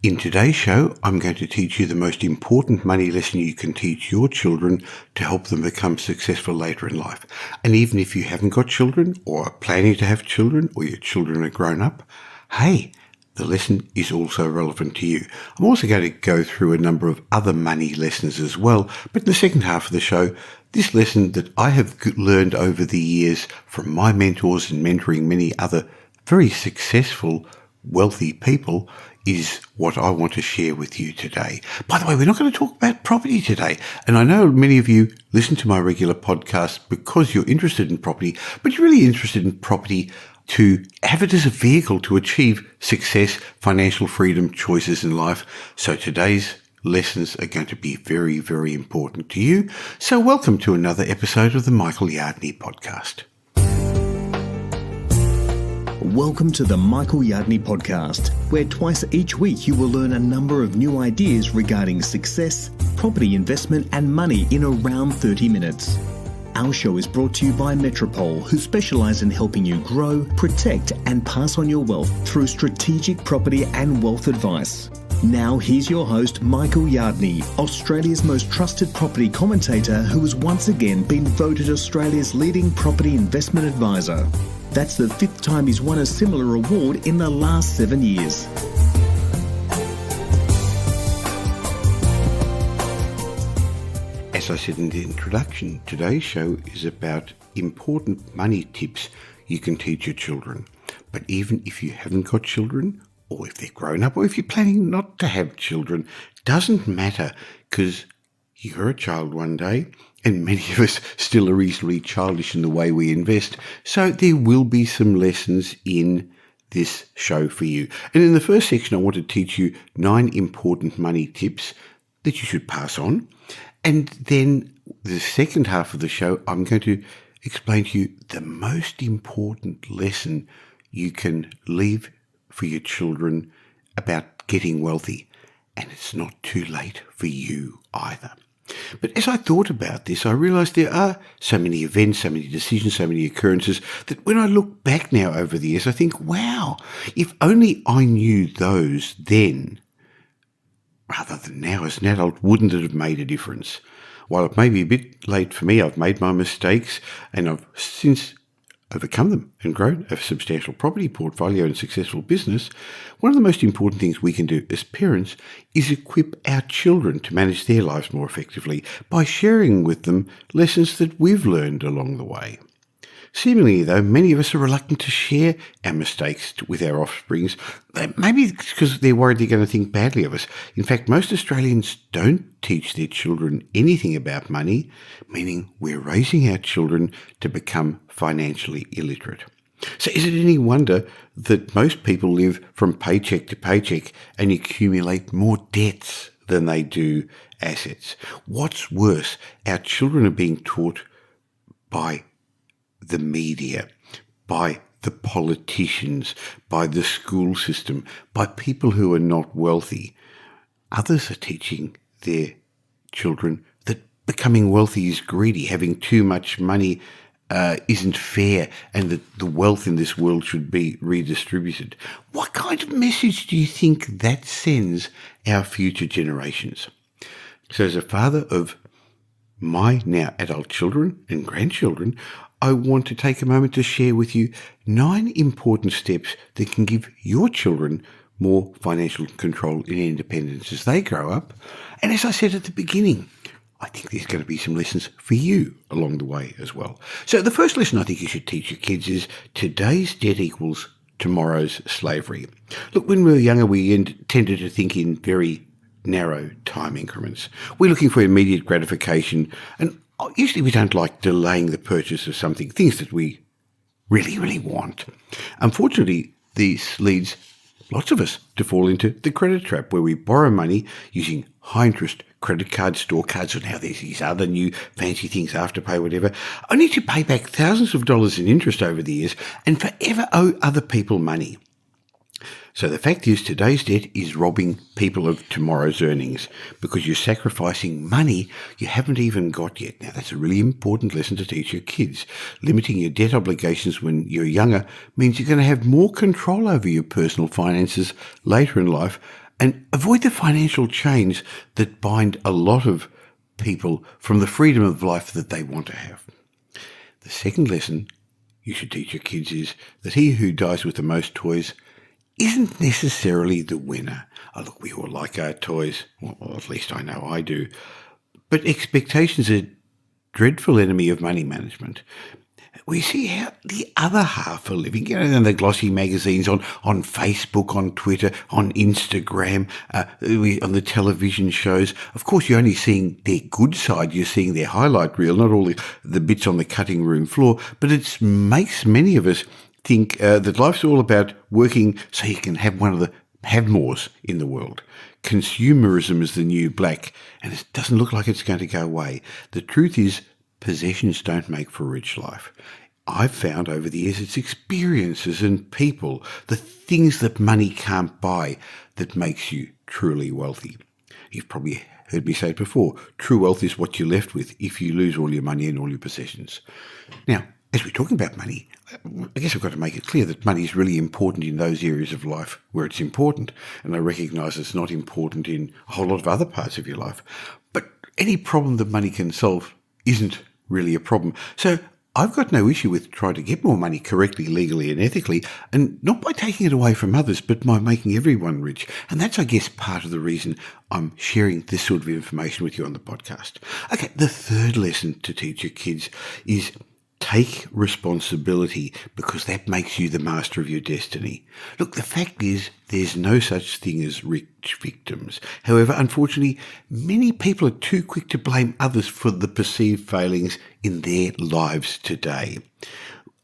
In today's show, I'm going to teach you the most important money lesson you can teach your children to help them become successful later in life. And even if you haven't got children or are planning to have children or your children are grown up, hey, the lesson is also relevant to you. I'm also going to go through a number of other money lessons as well, but in the second half of the show, this lesson that I have learned over the years from my mentors and mentoring many other very successful, wealthy people is what I want to share with you today. By the way, we're not going to talk about property today. And I know many of you listen to my regular podcast because you're interested in property, but you're really interested in property to have it as a vehicle to achieve success, financial freedom, choices in life. So today's lessons are going to be very, very important to you. So welcome to another episode of the Michael Yardney podcast. Welcome to the Michael Yardney podcast, where twice each week you will learn a number of new ideas regarding success, property investment and money in around 30 minutes. Our show is brought to you by Metropole, who specialise in helping you grow, protect and pass on your wealth through strategic property and wealth advice. Now here's your host, Michael Yardney, Australia's most trusted property commentator who has once again been voted Australia's leading property investment advisor. That's the fifth time he's won a similar award in the last 7 years. As I said in the introduction, today's show is about important money tips you can teach your children. But even if you haven't got children, or if they're grown up, or if you're planning not to have children, doesn't matter, because you're a child one day, and many of us still are reasonably childish in the way we invest. So there will be some lessons in this show for you. And in the first section, I want to teach you 9 important money tips that you should pass on. And then the second half of the show, I'm going to explain to you the most important lesson you can leave for your children about getting wealthy. And it's not too late for you either. But as I thought about this, I realised there are so many events, so many decisions, so many occurrences that when I look back now over the years, I think, wow, if only I knew those then, rather than now as an adult, wouldn't it have made a difference? While it may be a bit late for me, I've made my mistakes and I've since overcome them and grown a substantial property portfolio and successful business. One of the most important things we can do as parents is equip our children to manage their lives more effectively by sharing with them lessons that we've learned along the way. Seemingly, though, many of us are reluctant to share our mistakes with our offsprings. Maybe it's because they're worried they're going to think badly of us. In fact, most Australians don't teach their children anything about money, meaning we're raising our children to become financially illiterate. So is it any wonder that most people live from paycheck to paycheck and accumulate more debts than they do assets? What's worse, our children are being taught by the media, by the politicians, by the school system, by people who are not wealthy. Others are teaching their children that becoming wealthy is greedy, having too much money isn't fair, and that the wealth in this world should be redistributed. What kind of message do you think that sends our future generations? So as a father of my now adult children and grandchildren, I want to take a moment to share with you 9 important steps that can give your children more financial control and independence as they grow up. And as I said at the beginning, I think there's going to be some lessons for you along the way as well. So the first lesson I think you should teach your kids is today's debt equals tomorrow's slavery. Look, when we were younger, we tended to think in very narrow time increments. We're looking for immediate gratification, and usually we don't like delaying the purchase of something, things that we really, really want. Unfortunately, this leads lots of us to fall into the credit trap, where we borrow money using high-interest credit cards, store cards, and now there's these other new fancy things, Afterpay, whatever, only to pay back thousands of dollars in interest over the years and forever owe other people money. So the fact is, today's debt is robbing people of tomorrow's earnings because you're sacrificing money you haven't even got yet. Now, that's a really important lesson to teach your kids. Limiting your debt obligations when you're younger means you're going to have more control over your personal finances later in life, And avoid the financial chains that bind a lot of people from the freedom of life that they want to have. The second lesson you should teach your kids is that he who dies with the most toys isn't necessarily the winner. Oh, look, we all like our toys. Well, at least I know I do. But expectations are a dreadful enemy of money management. We see how the other half are living, in the glossy magazines, on Facebook, on Twitter, on Instagram, on the television shows. Of course, you're only seeing their good side. You're seeing their highlight reel, not all the bits on the cutting room floor. But it makes many of us think that life's all about working so you can have one of the have-mores in the world. Consumerism is the new black, and it doesn't look like it's going to go away. The truth is, possessions don't make for a rich life. I've found over the years it's experiences and people, the things that money can't buy, that makes you truly wealthy. You've probably heard me say it before. True wealth is what you're left with if you lose all your money and all your possessions. Now, as we're talking about money, I guess I've got to make it clear that money is really important in those areas of life where it's important. And I recognise it's not important in a whole lot of other parts of your life. But any problem that money can solve isn't really a problem. So I've got no issue with trying to get more money correctly, legally and ethically, and not by taking it away from others, but by making everyone rich. And that's, I guess, part of the reason I'm sharing this sort of information with you on the podcast. Okay, the third lesson to teach your kids is take responsibility, because that makes you the master of your destiny. Look, the fact is there's no such thing as rich victims. However, unfortunately, many people are too quick to blame others for the perceived failings in their lives today.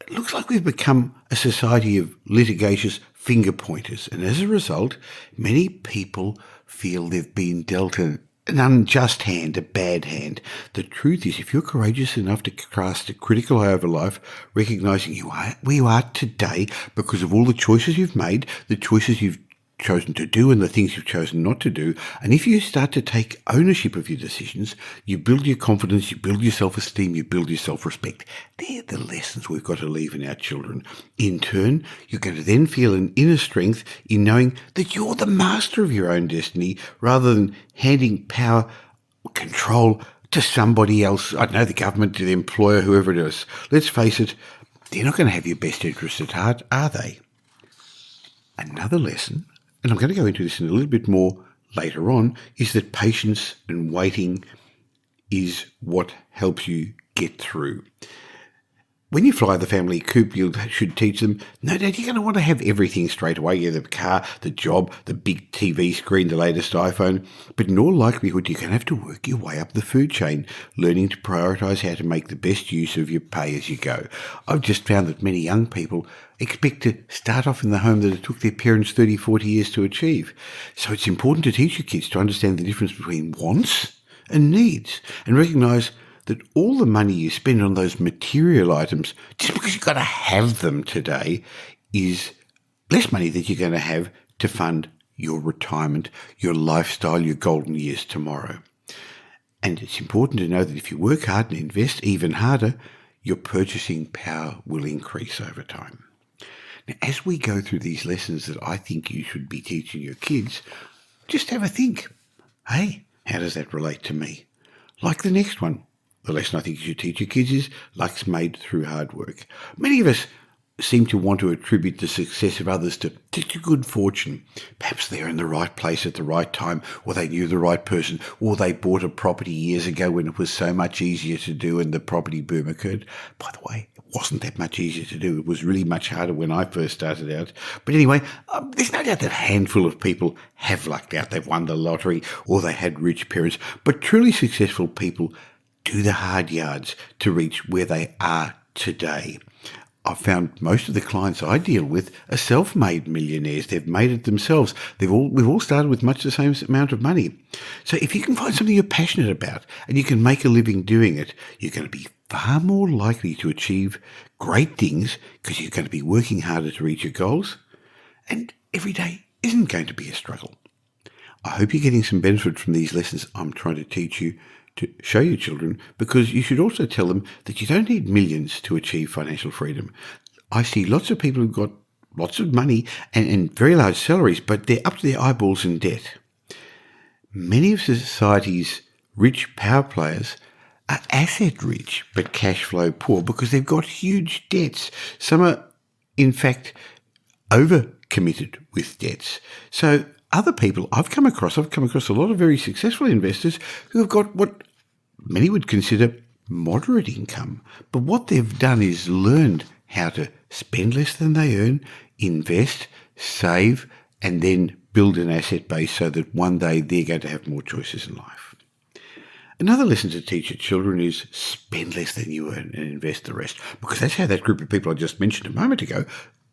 It looks like we've become a society of litigious finger pointers, and as a result, many people feel they've been dealt an unjust hand, a bad hand. The truth is, if you're courageous enough to cast a critical eye over life, recognising you are where you are today because of all the choices you've made, the choices you've chosen to do and the things you've chosen not to do, and if you start to take ownership of your decisions, you build your confidence, you build your self-esteem, you build your self-respect. They're the lessons we've got to leave in our children. In turn, you're going to then feel an inner strength in knowing that you're the master of your own destiny, rather than handing power, control to somebody else. I don't know, the government, to the employer, whoever it is. Let's face it, they're not going to have your best interests at heart, are they? Another lesson, and I'm going to go into this in a little bit more later on, is that patience and waiting is what helps you get through. When you fly the family coupe, you should teach them, no doubt you're going to want to have everything straight away. Yeah, the car, the job, the big TV screen, the latest iPhone. But in all likelihood, you're going to have to work your way up the food chain, learning to prioritise how to make the best use of your pay as you go. I've just found that many young people expect to start off in the home that it took their parents 30, 40 years to achieve. So it's important to teach your kids to understand the difference between wants and needs, and recognise that all the money you spend on those material items, just because you've got to have them today, is less money that you're going to have to fund your retirement, your lifestyle, your golden years tomorrow. And it's important to know that if you work hard and invest even harder, your purchasing power will increase over time. Now, as we go through these lessons that I think you should be teaching your kids, just have a think. Hey, how does that relate to me? Like the next one. The lesson I think you should teach your kids is luck's made through hard work. Many of us seem to want to attribute the success of others to good fortune. Perhaps they're in the right place at the right time, or they knew the right person, or they bought a property years ago when it was so much easier to do and the property boom occurred. By the way, it wasn't that much easier to do. It was really much harder when I first started out. But anyway, there's no doubt that a handful of people have lucked out. They've won the lottery, or they had rich parents. But truly successful people do the hard yards to reach where they are today. I've found most of the clients I deal with are self-made millionaires. They've made it themselves. We've all started with much the same amount of money. So if you can find something you're passionate about and you can make a living doing it, you're going to be far more likely to achieve great things, because you're going to be working harder to reach your goals, and every day isn't going to be a struggle. I hope you're getting some benefit from these lessons I'm trying to teach you, to show your children, because you should also tell them that you don't need millions to achieve financial freedom. I see lots of people who've got lots of money and very large salaries, but they're up to their eyeballs in debt. Many of society's rich power players are asset rich but cash flow poor because they've got huge debts. Some are, in fact, over-committed with debts. So other people I've come across a lot of very successful investors who have got what many would consider moderate income. But what they've done is learned how to spend less than they earn, invest, save, and then build an asset base so that one day they're going to have more choices in life. Another lesson to teach your children is spend less than you earn and invest the rest, because that's how that group of people I just mentioned a moment ago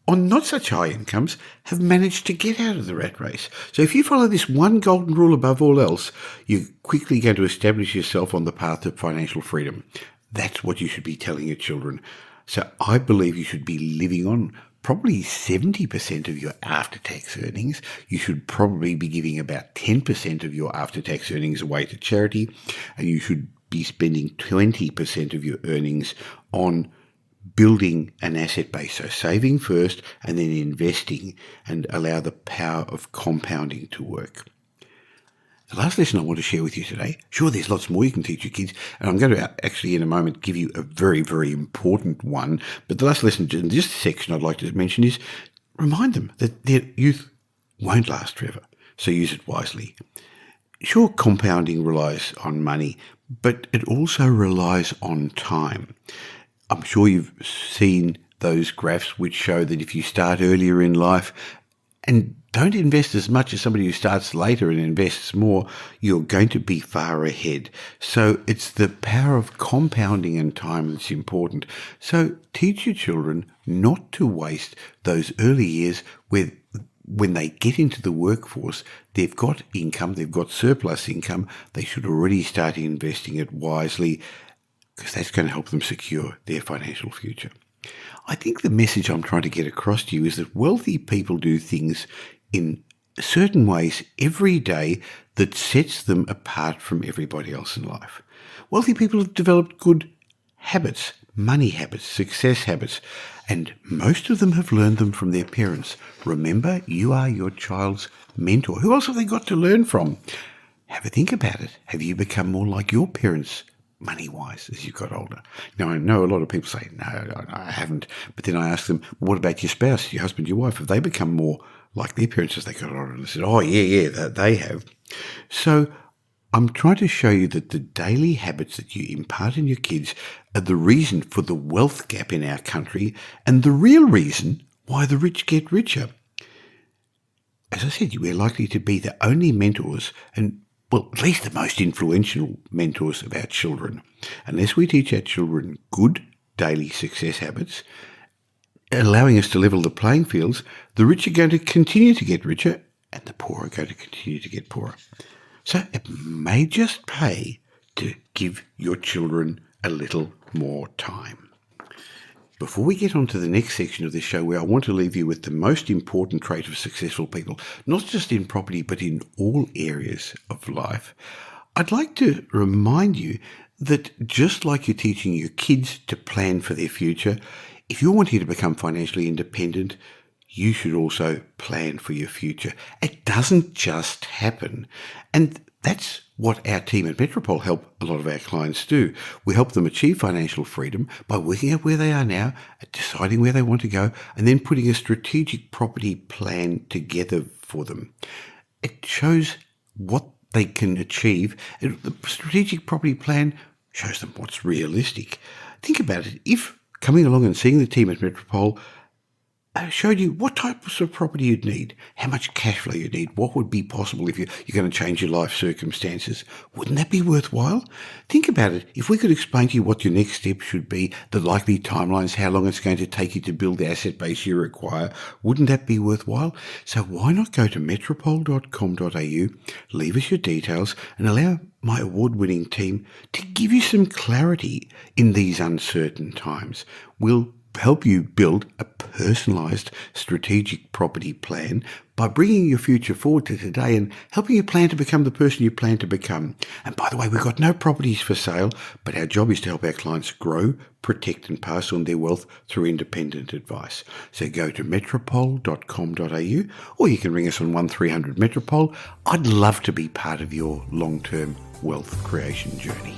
on not such high incomes have managed to get out of the rat race. So if you follow this one golden rule above all else, you're quickly going to establish yourself on the path to financial freedom. That's what you should be telling your children. So I believe you should be living on probably 70% of your after-tax earnings. You should probably be giving about 10% of your after-tax earnings away to charity, and you should be spending 20% of your earnings on building an asset base, so saving first and then investing, and allow the power of compounding to work. The last lesson I want to share with you today, sure, there's lots more you can teach your kids, and I'm going to actually in a moment give you a very, very important one, but the last lesson in this section I'd like to mention is remind them that their youth won't last forever, so use it wisely. Sure, compounding relies on money, but it also relies on time. I'm sure you've seen those graphs which show that if you start earlier in life and don't invest as much as somebody who starts later and invests more, you're going to be far ahead. So it's the power of compounding and time that's important. So teach your children not to waste those early years when they get into the workforce, they've got income, they've got surplus income, they should already start investing it wisely, because that's going to help them secure their financial future. I think the message I'm trying to get across to you is that wealthy people do things in certain ways every day that sets them apart from everybody else in life. Wealthy people have developed good habits, money habits, success habits, and most of them have learned them from their parents. Remember, you are your child's mentor. Who else have they got to learn from? Have a think about it. Have you become more like your parents money-wise as you got older? Now, I know a lot of people say, no, I haven't. But then I ask them, what about your spouse, your husband, your wife? Have they become more like their parents as they got older? And they said, oh, yeah, they have. So I'm trying to show you that the daily habits that you impart in your kids are the reason for the wealth gap in our country and the real reason why the rich get richer. As I said, we're likely to be the only mentors and at least the most influential mentors of our children. Unless we teach our children good daily success habits, allowing us to level the playing fields, the rich are going to continue to get richer and the poor are going to continue to get poorer. So it may just pay to give your children a little more time. Before we get on to the next section of this show, where I want to leave you with the most important trait of successful people, not just in property, but in all areas of life, I'd like to remind you that just like you're teaching your kids to plan for their future, if you're wanting to become financially independent, you should also plan for your future. It doesn't just happen. And that's what our team at Metropole help a lot of our clients do. We help them achieve financial freedom by working out where they are now, deciding where they want to go, and then putting a strategic property plan together for them. It shows what they can achieve. And the strategic property plan shows them what's realistic. Think about it. If coming along and seeing the team at Metropole showed you what types of property you'd need, how much cash flow you'd need, what would be possible if you're going to change your life circumstances. Wouldn't that be worthwhile? Think about it. If we could explain to you what your next step should be, the likely timelines, how long it's going to take you to build the asset base you require, wouldn't that be worthwhile? So why not go to metropole.com.au, leave us your details, and allow my award-winning team to give you some clarity in these uncertain times. We'll help you build a personalized strategic property plan by bringing your future forward to today and helping you plan to become the person you plan to become. And by the way, we've got no properties for sale, but our job is to help our clients grow, protect and pass on their wealth through independent advice. So go to metropole.com.au or you can ring us on 1300 Metropole. I'd love to be part of your long-term wealth creation journey.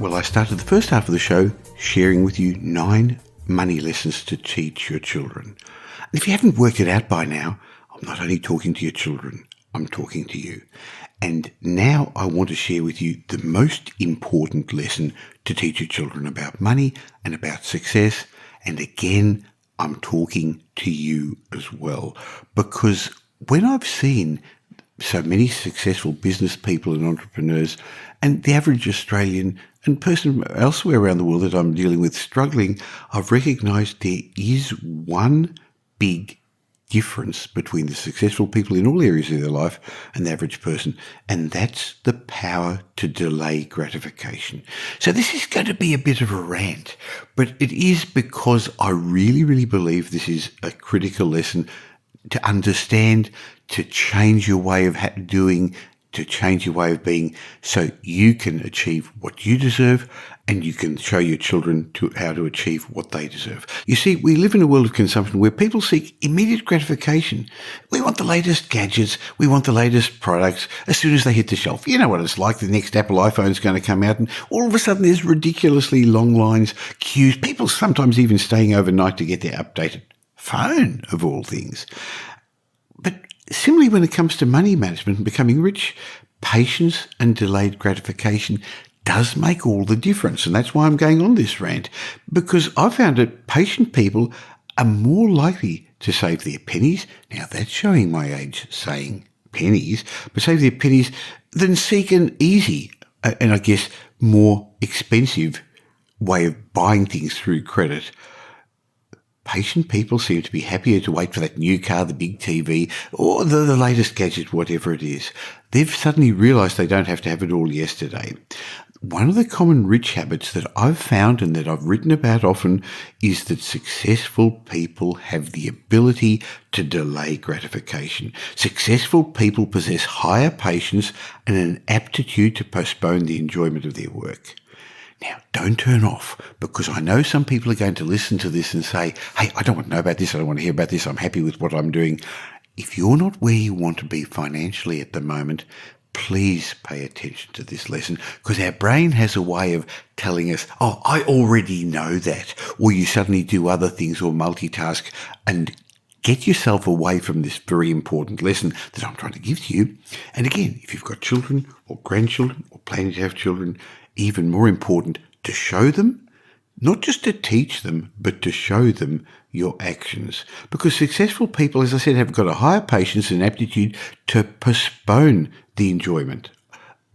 Well, I started the first half of the show sharing with you 9 money lessons to teach your children. And if you haven't worked it out by now, I'm not only talking to your children, I'm talking to you. And now I want to share with you the most important lesson to teach your children about money and about success. And again, I'm talking to you as well. Because when I've seen so many successful business people and entrepreneurs and the average Australian and person elsewhere around the world that I'm dealing with struggling, I've recognised there is one big difference between the successful people in all areas of their life and the average person, and that's the power to delay gratification. So this is going to be a bit of a rant, but it is because I really, really believe this is a critical lesson to understand, to change your way of doing, to change your way of being, so you can achieve what you deserve and you can show your children how to achieve what they deserve. You see, we live in a world of consumption where people seek immediate gratification. We want the latest gadgets, we want the latest products as soon as they hit the shelf. You know what it's like, the next Apple iPhone is going to come out and all of a sudden there's ridiculously long lines, queues, people sometimes even staying overnight to get their updated phone, of all things. But similarly, when it comes to money management and becoming rich, patience and delayed gratification does make all the difference. And that's why I'm going on this rant, because I found that patient people are more likely to save their pennies. Now, that's showing my age, saying pennies, but save their pennies than seek an easy and I guess more expensive way of buying things through credit. Patient people seem to be happier to wait for that new car, the big TV, or the latest gadget, whatever it is. They've suddenly realised they don't have to have it all yesterday. One of the common rich habits that I've found and that I've written about often is that successful people have the ability to delay gratification. Successful people possess higher patience and an aptitude to postpone the enjoyment of their work. Now, don't turn off, because I know some people are going to listen to this and say, hey, I don't want to know about this, I don't want to hear about this, I'm happy with what I'm doing. If you're not where you want to be financially at the moment, please pay attention to this lesson, because our brain has a way of telling us, oh, I already know that, or you suddenly do other things or multitask and get yourself away from this very important lesson that I'm trying to give to you. And again, if you've got children or grandchildren or planning to have children, even more important, to show them, not just to teach them, but to show them your actions. Because successful people, as I said, have got a higher patience and aptitude to postpone the enjoyment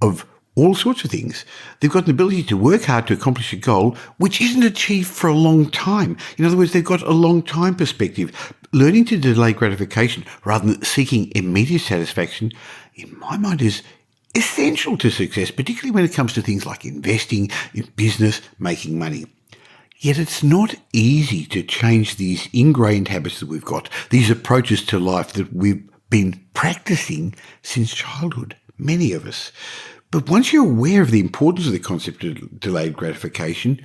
of all sorts of things. They've got an ability to work hard to accomplish a goal which isn't achieved for a long time. In other words, they've got a long time perspective. Learning to delay gratification rather than seeking immediate satisfaction, in my mind, is essential to success, particularly when it comes to things like investing, in business, making money. Yet it's not easy to change these ingrained habits that we've got, these approaches to life that we've been practicing since childhood, many of us. But once you're aware of the importance of the concept of delayed gratification,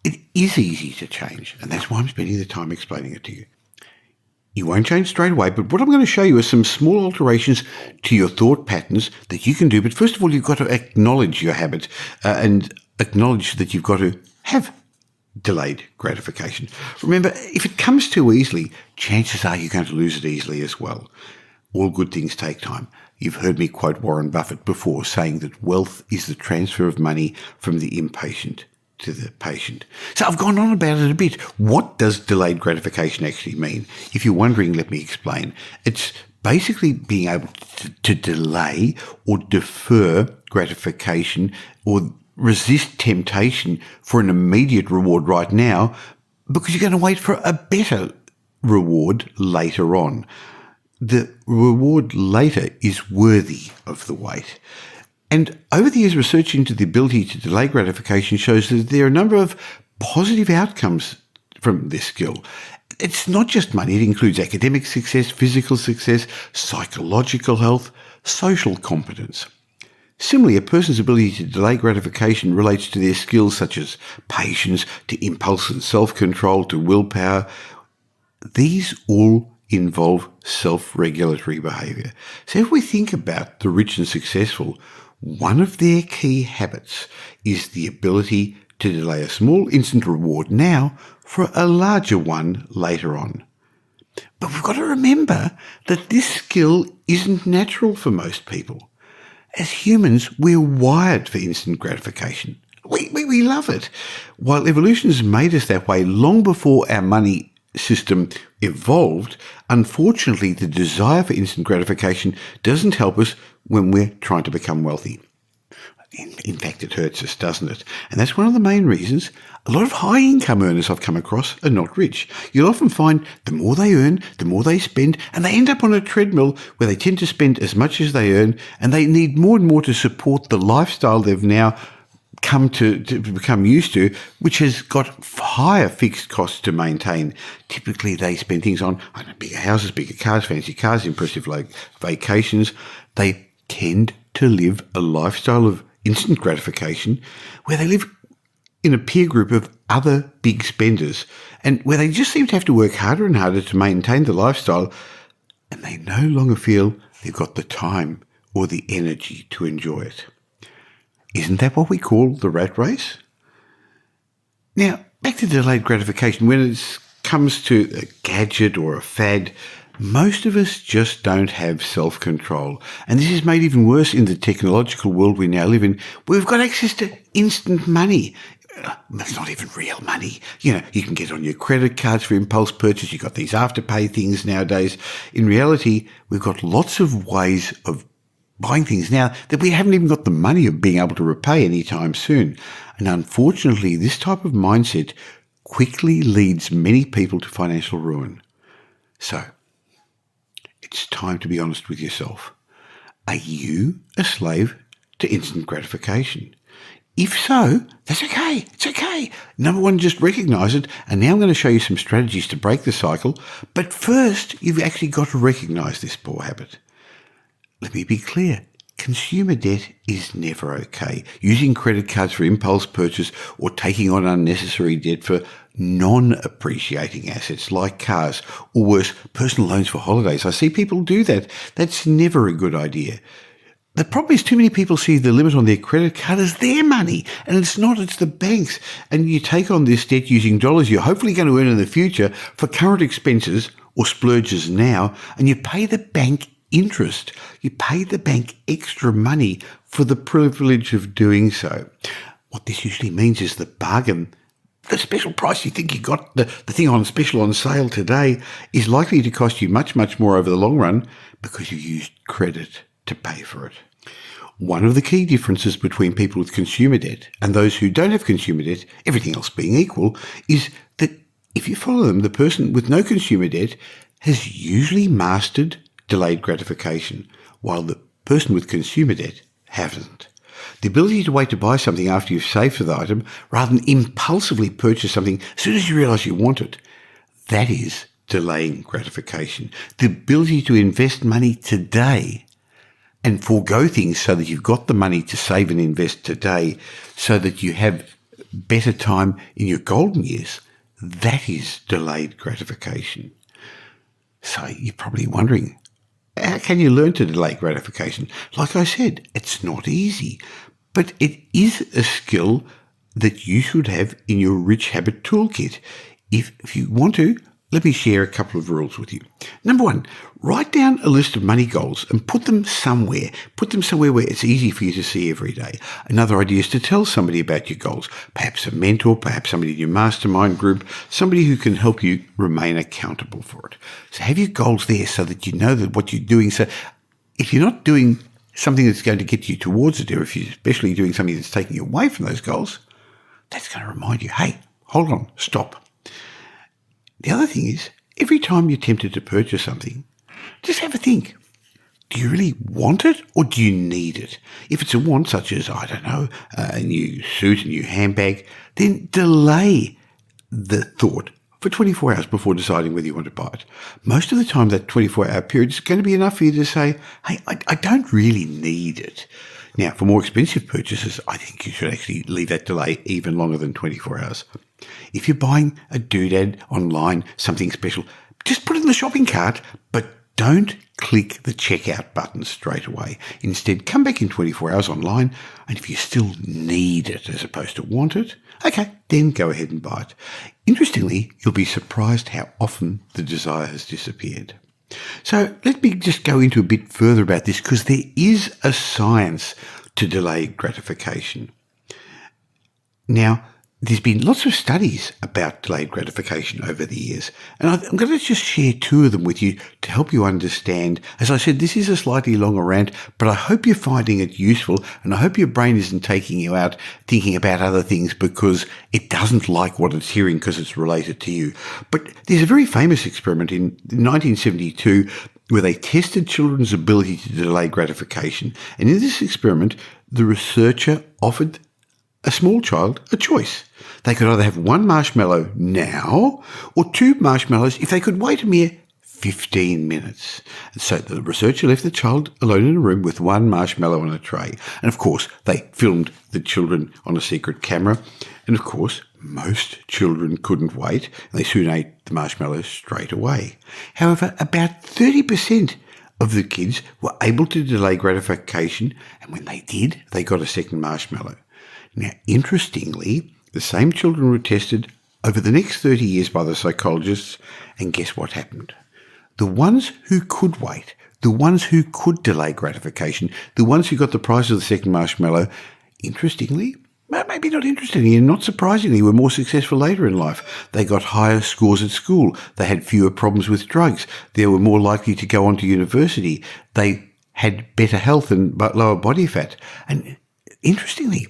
it is easy to change. And that's why I'm spending the time explaining it to you. You won't change straight away, but what I'm going to show you are some small alterations to your thought patterns that you can do. But first of all, you've got to acknowledge your habit and acknowledge that you've got to have delayed gratification. Remember, if it comes too easily, chances are you're going to lose it easily as well. All good things take time. You've heard me quote Warren Buffett before, saying that wealth is the transfer of money from the impatient to the patient. So I've gone on about it a bit. What does delayed gratification actually mean? If you're wondering, let me explain. It's basically being able to delay or defer gratification or resist temptation for an immediate reward right now because you're going to wait for a better reward later on. The reward later is worthy of the wait. And over the years, research into the ability to delay gratification shows that there are a number of positive outcomes from this skill. It's not just money. It includes academic success, physical success, psychological health, social competence. Similarly, a person's ability to delay gratification relates to their skills such as patience, to impulse and self-control, to willpower. These all involve self-regulatory behaviour. So if we think about the rich and successful, one of their key habits is the ability to delay a small instant reward now for a larger one later on. But we've got to remember that this skill isn't natural for most people. As humans, we're wired for instant gratification. We love it. While evolution has made us that way long before our money system evolved, unfortunately, the desire for instant gratification doesn't help us when we're trying to become wealthy. In fact, it hurts us, doesn't it? And that's one of the main reasons a lot of high-income earners I've come across are not rich. You'll often find the more they earn, the more they spend, and they end up on a treadmill where they tend to spend as much as they earn, and they need more and more to support the lifestyle they've now come to become used to, which has got higher fixed costs to maintain. Typically, they spend things on bigger houses, bigger cars, fancy cars, impressive vacations. They tend to live a lifestyle of instant gratification where they live in a peer group of other big spenders and where they just seem to have to work harder and harder to maintain the lifestyle, and they no longer feel they've got the time or the energy to enjoy it. Isn't that what we call the rat race? Now, back to delayed gratification. When it comes to a gadget or a fad, most of us just don't have self-control. And this is made even worse in the technological world we now live in, where we've got access to instant money. It's not even real money. You can get on your credit cards for impulse purchase. You've got these afterpay things nowadays. In reality, we've got lots of ways of buying things now that we haven't even got the money of being able to repay anytime soon. And unfortunately, this type of mindset quickly leads many people to financial ruin. So, it's time to be honest with yourself. Are you a slave to instant gratification? If so, that's okay. It's okay. Number one, just recognise it. And now I'm going to show you some strategies to break the cycle. But first, you've actually got to recognise this poor habit. Let me be clear. Consumer debt is never okay. Using credit cards for impulse purchase or taking on unnecessary debt for non-appreciating assets like cars, or worse, personal loans for holidays. I see people do that. That's never a good idea. The problem is too many people see the limit on their credit card as their money, and it's not, it's the bank's. And you take on this debt using dollars you're hopefully going to earn in the future for current expenses or splurges now, and you pay the bank interest. You pay the bank extra money for the privilege of doing so. What this usually means is the bargain, the special price you think you got, the thing on special on sale today, is likely to cost you much, much more over the long run because you used credit to pay for it. One of the key differences between people with consumer debt and those who don't have consumer debt, everything else being equal, is that if you follow them, the person with no consumer debt has usually mastered delayed gratification, while the person with consumer debt hasn't. The ability to wait to buy something after you've saved for the item, rather than impulsively purchase something as soon as you realise you want it, that is delaying gratification. The ability to invest money today and forego things so that you've got the money to save and invest today so that you have better time in your golden years, that is delayed gratification. So you're probably wondering, how can you learn to delay gratification? Like I said, it's not easy, but it is a skill that you should have in your rich habit toolkit. If you want to, let me share a couple of rules with you. Number one, write down a list of money goals and put them somewhere. Put them somewhere where it's easy for you to see every day. Another idea is to tell somebody about your goals, perhaps a mentor, perhaps somebody in your mastermind group, somebody who can help you remain accountable for it. So have your goals there so that you know that what you're doing. So if you're not doing something that's going to get you towards it, or if you're especially doing something that's taking you away from those goals, that's going to remind you, hey, hold on, stop. The other thing is, every time you're tempted to purchase something, just have a think. do you really want it or do you need it? If it's a want, such as, I don't know, a new suit, a new handbag, then delay the thought for 24 hours before deciding whether you want to buy it. Most of the time, that 24-hour period is going to be enough for you to say, hey, I don't really need it. Now, for more expensive purchases, I think you should actually leave that delay even longer than 24 hours. If you're buying a doodad online, something special, just put it in the shopping cart, but don't click the checkout button straight away. Instead, come back in 24 hours online, and if you still need it as opposed to want it, okay, then go ahead and buy it. Interestingly, you'll be surprised how often the desire has disappeared. So let me just go into a bit further about this, because there is a science to delayed gratification. Now, there's been lots of studies about delayed gratification over the years, and I'm going to just share two of them with you to help you understand. As I said, this is a slightly longer rant, but I hope you're finding it useful, and I hope your brain isn't taking you out thinking about other things because it doesn't like what it's hearing because it's related to you. But there's a very famous experiment in 1972 where they tested children's ability to delay gratification, and in this experiment, the researcher offered a small child a choice. They could either have one marshmallow now or two marshmallows if they could wait a mere 15 minutes. And so the researcher left the child alone in a room with one marshmallow on a tray. And of course, they filmed the children on a secret camera. And of course, most children couldn't wait, and they soon ate the marshmallows straight away. However, about 30% of the kids were able to delay gratification, and when they did, they got a second marshmallow. Now, interestingly, the same children were tested over the next 30 years by the psychologists, and guess what happened? The ones who could wait, the ones who could delay gratification, the ones who got the prize of the second marshmallow, interestingly, maybe not interestingly and not surprisingly, were more successful later in life. They got higher scores at school. They had fewer problems with drugs. They were more likely to go on to university. They had better health and lower body fat. And interestingly,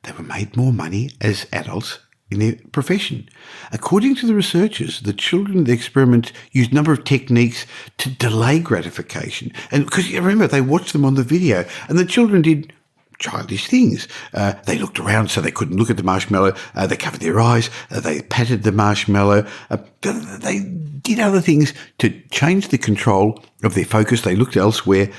they were made more money as adults in their profession. According to the researchers, the children in the experiment used a number of techniques to delay gratification. And because you remember, they watched them on the video, and the children did childish things. They looked around so they couldn't look at the marshmallow. They covered their eyes. They patted the marshmallow. They did other things to change the control of their focus. They looked elsewhere.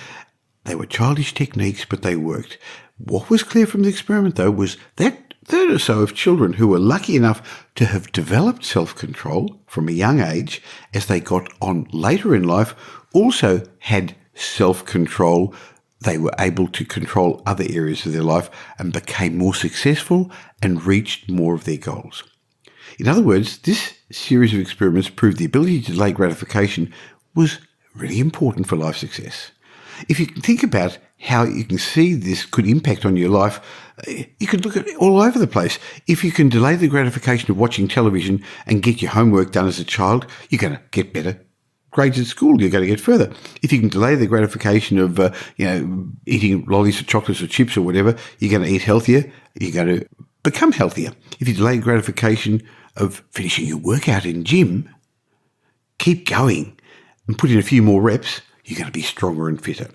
They were childish techniques, but they worked. What was clear from the experiment, though, was that third or so of children who were lucky enough to have developed self-control from a young age as they got on later in life also had self-control. They were able to control other areas of their life and became more successful and reached more of their goals. In other words, this series of experiments proved the ability to delay gratification was really important for life success. If you think about how you can see this could impact on your life, you could look at it all over the place. If you can delay the gratification of watching television and get your homework done as a child, you're going to get better grades at school. You're going to get further. If you can delay the gratification of eating lollies or chocolates or chips or whatever, you're going to eat healthier. You're going to become healthier. If you delay gratification of finishing your workout in gym, keep going and put in a few more reps, you're going to be stronger and fitter.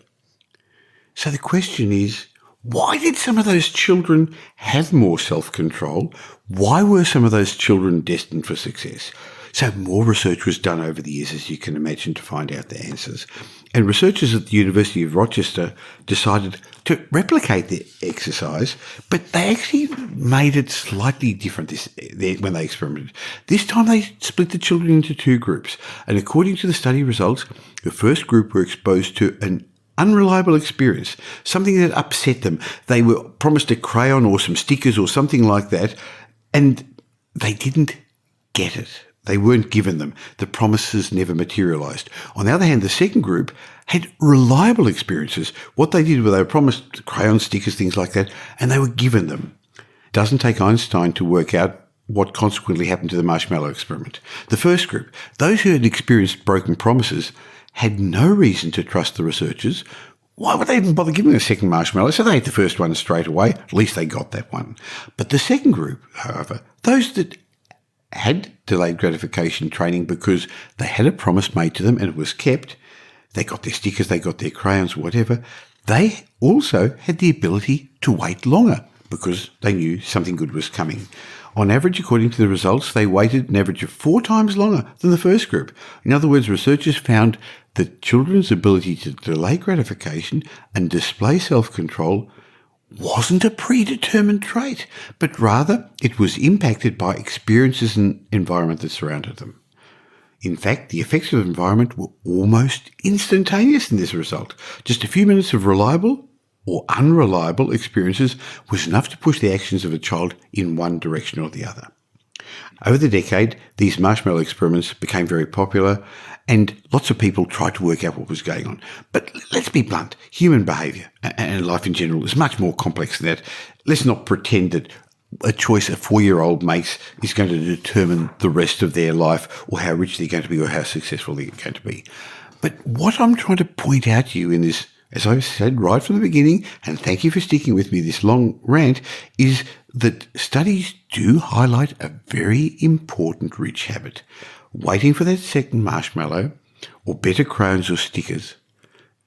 So the question is, why did some of those children have more self-control? Why were some of those children destined for success? So more research was done over the years, as you can imagine, to find out the answers. And researchers at the University of Rochester decided to replicate the exercise, but they actually made it slightly different when they experimented. This time they split the children into two groups. And according to the study results, the first group were exposed to an unreliable experience, something that upset them. They were promised a crayon or some stickers or something like that, and they didn't get it. They weren't given them. The promises never materialized. On the other hand, the second group had reliable experiences. What they did was they were promised crayon stickers, things like that, and they were given them. It doesn't take Einstein to work out what consequently happened to the marshmallow experiment. The first group, those who had experienced broken promises, had no reason to trust the researchers. Why would they even bother giving a second marshmallow? So they ate the first one straight away. At least they got that one. But the second group, however, those that had delayed gratification training because they had a promise made to them and it was kept, they got their stickers, they got their crayons, whatever, they also had the ability to wait longer because they knew something good was coming. On average, according to the results, they waited an average of 4 times longer than the first group. In other words, researchers found that children's ability to delay gratification and display self-control wasn't a predetermined trait, but rather it was impacted by experiences and environment that surrounded them. In fact, the effects of environment were almost instantaneous in this result. Just a few minutes of reliable or unreliable experiences was enough to push the actions of a child in one direction or the other. Over the decade, these marshmallow experiments became very popular and lots of people tried to work out what was going on. But let's be blunt, human behaviour and life in general is much more complex than that. Let's not pretend that a choice a 4-year-old makes is going to determine the rest of their life or how rich they're going to be or how successful they're going to be. But what I'm trying to point out to you in this, as I've said right from the beginning, and thank you for sticking with me this long rant, is that studies do highlight a very important rich habit. Waiting for that second marshmallow or better crayons or stickers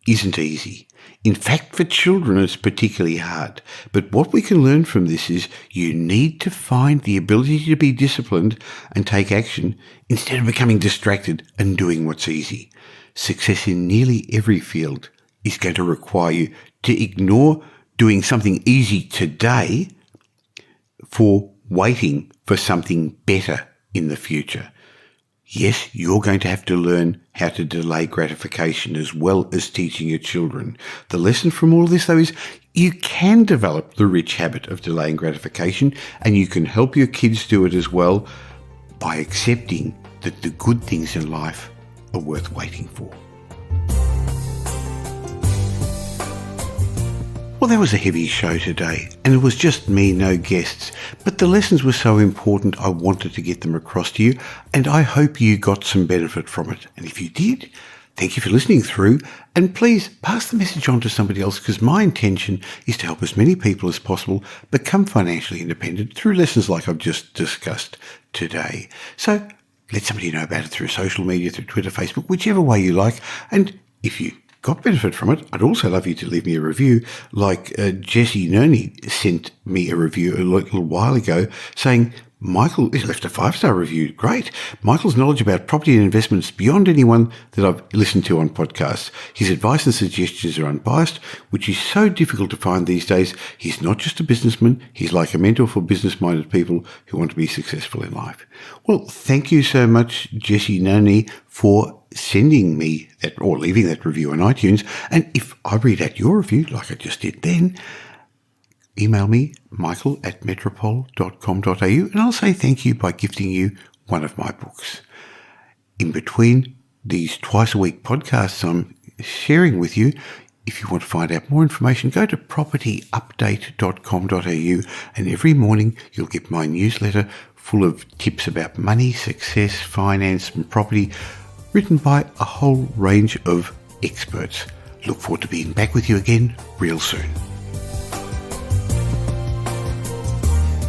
isn't easy. In fact, for children, it's particularly hard. But what we can learn from this is you need to find the ability to be disciplined and take action instead of becoming distracted and doing what's easy. Success in nearly every field is going to require you to ignore doing something easy today for waiting for something better in the future. Yes, you're going to have to learn how to delay gratification as well as teaching your children. The lesson from all of this, though, is you can develop the rich habit of delaying gratification, and you can help your kids do it as well by accepting that the good things in life are worth waiting for. Well, that was a heavy show today, and it was just me, no guests. But the lessons were so important, I wanted to get them across to you, and I hope you got some benefit from it. And if you did, thank you for listening through, and please pass the message on to somebody else, because my intention is to help as many people as possible become financially independent through lessons like I've just discussed today. So let somebody know about it through social media, through Twitter, Facebook, whichever way you like. And if you got benefit from it, I'd also love you to leave me a review, like Jessie Yardney sent me a review a little while ago saying, Michael, he left a 5-star review. Great. Michael's knowledge about property and investments beyond anyone that I've listened to on podcasts. His advice and suggestions are unbiased, which is so difficult to find these days. He's not just a businessman. He's like a mentor for business-minded people who want to be successful in life. Well, thank you so much, Jessie Yardney, for sending me that or leaving that review on iTunes. And if I read out your review, like I just did then, email me, michael@metropole.com.au, and I'll say thank you by gifting you one of my books. In between these twice-a-week podcasts I'm sharing with you, if you want to find out more information, go to propertyupdate.com.au, and every morning you'll get my newsletter full of tips about money, success, finance, and property, written by a whole range of experts. Look forward to being back with you again real soon.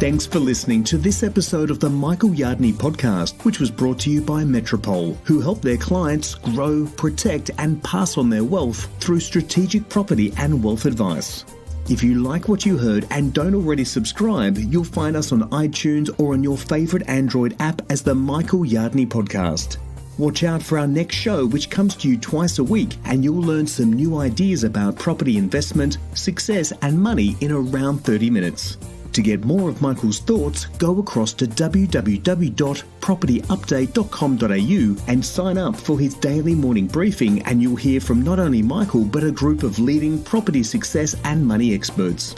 Thanks for listening to this episode of the Michael Yardney podcast, which was brought to you by Metropole, who help their clients grow, protect, and pass on their wealth through strategic property and wealth advice. If you like what you heard and don't already subscribe, you'll find us on iTunes or on your favourite Android app as the Michael Yardney podcast. Watch out for our next show, which comes to you twice a week, and you'll learn some new ideas about property investment, success, and money in around 30 minutes. To get more of Michael's thoughts, go across to www.propertyupdate.com.au and sign up for his daily morning briefing, and you'll hear from not only Michael but a group of leading property success and money experts.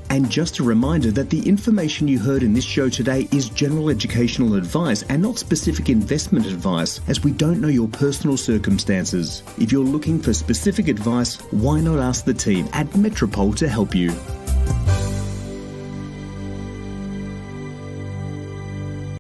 And just a reminder that the information you heard in this show today is general educational advice and not specific investment advice, as we don't know your personal circumstances. If you're looking for specific advice, why not ask the team at Metropole to help you?